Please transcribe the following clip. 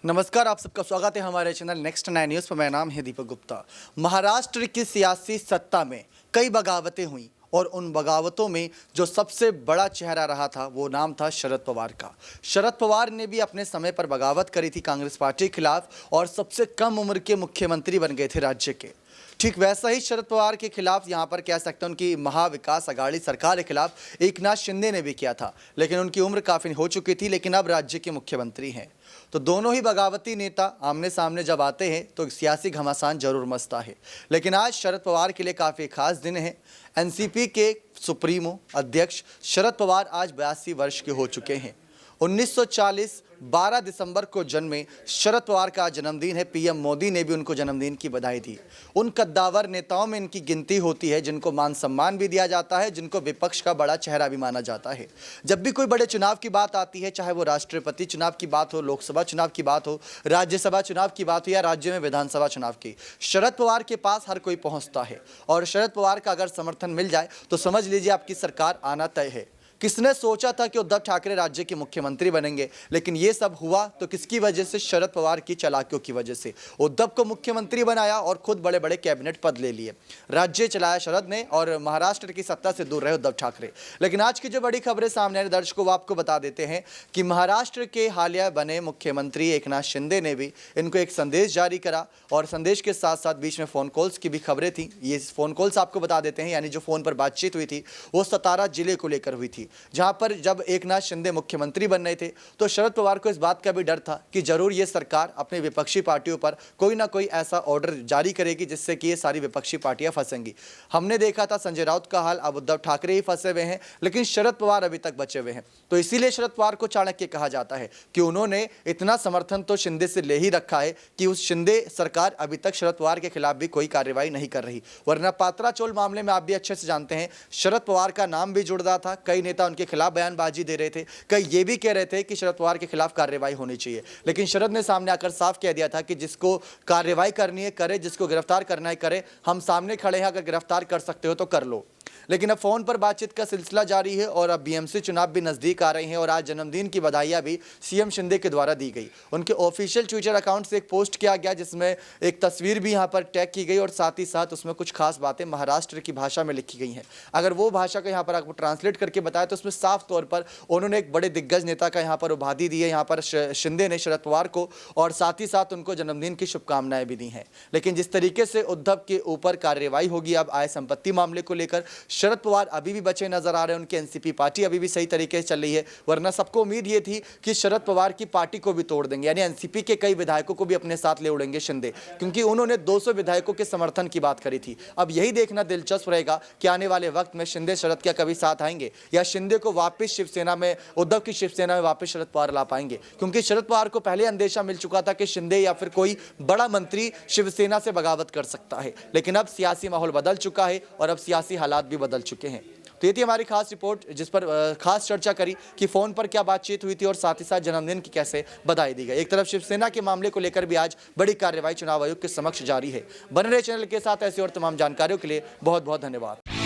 नमस्कार, आप सबका स्वागत है हमारे चैनल नेक्स्ट 9 न्यूज़ पर। मेरा नाम है दीपक गुप्ता। महाराष्ट्र की सियासी सत्ता में कई बगावतें हुई और उन बगावतों में जो सबसे बड़ा चेहरा रहा था वो नाम था शरद पवार का। शरद पवार ने भी अपने समय पर बगावत करी थी कांग्रेस पार्टी के खिलाफ और सबसे कम उम्र के मुख्यमंत्री बन गए थे राज्य के। ठीक वैसा ही शरद पवार के खिलाफ यहाँ पर कह सकते हैं उनकी महाविकास आघाड़ी सरकार के खिलाफ एकनाथ शिंदे ने भी किया था, लेकिन उनकी उम्र काफ़ी हो चुकी थी, लेकिन अब राज्य के मुख्यमंत्री हैं। तो दोनों ही बगावती नेता आमने सामने जब आते हैं तो सियासी घमासान जरूर मचता है। लेकिन आज शरद पवार के लिए काफ़ी खास दिन है। एनसीपी के सुप्रीमो अध्यक्ष शरद पवार आज 82 वर्ष के हो चुके हैं। 1940 12 दिसंबर को जन्मे शरद पवार का जन्मदिन है। पीएम मोदी ने भी उनको जन्मदिन की बधाई दी। उन कद्दावर नेताओं में इनकी गिनती होती है जिनको मान सम्मान भी दिया जाता है, जिनको विपक्ष का बड़ा चेहरा भी माना जाता है। जब भी कोई बड़े चुनाव की बात आती है, चाहे वो राष्ट्रपति चुनाव की बात हो, लोकसभा चुनाव की बात हो, राज्यसभा चुनाव की बात हो या राज्य में विधानसभा चुनाव की, शरद पवार के पास हर कोई पहुंचता है। और शरद पवार का अगर समर्थन मिल जाए तो समझ लीजिए आपकी सरकार आना तय है। किसने सोचा था कि उद्धव ठाकरे राज्य के मुख्यमंत्री बनेंगे, लेकिन ये सब हुआ तो किसकी वजह से? शरद पवार की चालाकियों की वजह से। उद्धव को मुख्यमंत्री बनाया और खुद बड़े बड़े कैबिनेट पद ले लिए। राज्य चलाया शरद ने और महाराष्ट्र की सत्ता से दूर रहे उद्धव ठाकरे। लेकिन आज की जो बड़ी खबरें सामने आए दर्शकों वो आपको बता देते हैं कि महाराष्ट्र के हालिया बने मुख्यमंत्री एकनाथ शिंदे ने भी इनको एक संदेश जारी करा और संदेश के साथ साथ बीच में फ़ोन कॉल्स की भी खबरें थी। ये फ़ोन कॉल्स आपको बता देते हैं, यानी जो फ़ोन पर बातचीत हुई थी वो सतारा जिले को लेकर हुई थी, जहां पर जब एकनाथ शिंदे मुख्यमंत्री बन रहे थे तो शरद पवार को इस बात का भी डर था कि जरूर ये सरकार अपने विपक्षी पार्टियों पर कोई ना कोई ऐसा ऑर्डर जारी करेगी जिससे कि ये सारी विपक्षी पार्टियां फंसेंगी। हमने देखा था संजय राउत का हाल, अब उद्धव ठाकरे ही फंसे हुए हैं, लेकिन शरद पवार अभी तक बचे हुए हैं। तो इसीलिए शरद पवार को चाणक्य कहा जाता है कि उन्होंने इतना समर्थन तो शिंदे से ले ही रखा है कि उस शिंदे सरकार अभी तक शरद पवार के खिलाफ भी कोई कार्रवाई नहीं कर रही। वरना पात्रा चोल मामले में आप भी अच्छे से जानते हैं, शरद पवार का नाम भी जुड़ रहा था, कई नेता उनके खिलाफ बयानबाजी दे रहे थे, कई ये भी कह रहे थे कि शरद पवार के खिलाफ कार्रवाई होनी चाहिए। लेकिन शरद ने सामने आकर साफ कह दिया था कि जिसको कार्रवाई करनी है करे, जिसको गिरफ्तार करना है करे, हम सामने खड़े हैं, अगर गिरफ्तार कर सकते हो तो कर लो। लेकिन अब फोन पर बातचीत का सिलसिला जारी है और अब बीएमसी चुनाव भी नजदीक आ रहे हैं और आज जन्मदिन की बधाइयां भी सीएम शिंदे के द्वारा दी गई। उनके ऑफिशियल ट्विटर अकाउंट से एक पोस्ट किया गया जिसमें एक तस्वीर भी यहां पर टैग की गई और साथ ही साथ उसमें कुछ खास बातें महाराष्ट्र की भाषा में लिखी गई हैं। अगर वो भाषा को यहाँ पर आपको ट्रांसलेट करके बताया तो उसमें साफ तौर पर उन्होंने एक बड़े दिग्गज नेता का यहाँ पर उपाधि दी है यहाँ पर शिंदे ने शरद पवार को, और साथ ही साथ उनको जन्मदिन की शुभकामनाएं भी दी हैं। लेकिन जिस तरीके से उद्धव के ऊपर कार्रवाई होगी अब आय संपत्ति मामले को लेकर, शरद पवार अभी भी बचे नजर आ रहे हैं। उनकी एनसीपी पार्टी अभी भी सही तरीके से चल रही है, वरना सबको उम्मीद ये थी कि शरद पवार की पार्टी को भी तोड़ देंगे, यानी एनसीपी के कई विधायकों को भी अपने साथ ले उड़ेंगे शिंदे, क्योंकि उन्होंने 200 विधायकों के समर्थन की बात करी थी। अब यही देखना दिलचस्प रहेगा कि आने वाले वक्त में शिंदे शरद क्या कभी साथ आएंगे या शिंदे को वापस शिवसेना में, उद्धव की शिवसेना में वापस शरद पवार ला पाएंगे। क्योंकि शरद पवार को पहले अंदेशा मिल चुका था कि शिंदे या फिर कोई बड़ा मंत्री शिवसेना से बगावत कर सकता है, लेकिन अब सियासी माहौल बदल चुका है और अब सियासी हालात भी बदल चुके हैं। तो ये थी हमारी खास रिपोर्ट जिस पर खास चर्चा करी कि फोन पर क्या बातचीत हुई थी और साथ ही साथ जन्मदिन की कैसे बधाई दी गई। एक तरफ शिवसेना के मामले को लेकर भी आज बड़ी कार्रवाई चुनाव आयोग के समक्ष जारी है। बने रहे चैनल के साथ, ऐसी और तमाम जानकारियों के लिए बहुत बहुत धन्यवाद।